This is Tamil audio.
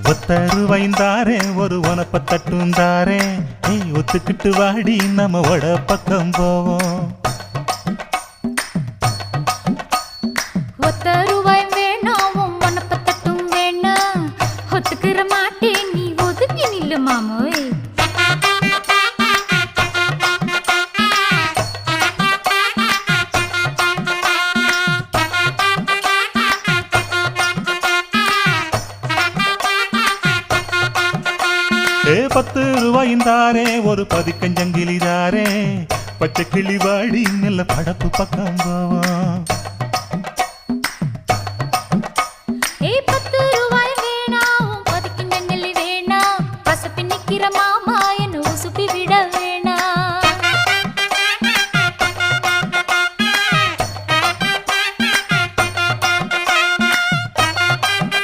ஒத்தருவைந்தாரே ஒரு உனப்ப தட்டுந்தாரே ஒத்துக்கிட்டு வாடி நம்ம வட பக்கம் போவோம். ஒத்தருவாய் வேணாம் உனப்ப தட்டும் வேணா ஒத்துக்கிற மாட்டே நீ ஒதுங்கி நில்லு மாமோய். ₹10 ஒரு பதிக்கஞ்சங்கிலிதாரே பச்சை கிளி வாடி நல்ல படப்பு பக்கம் போவோம்.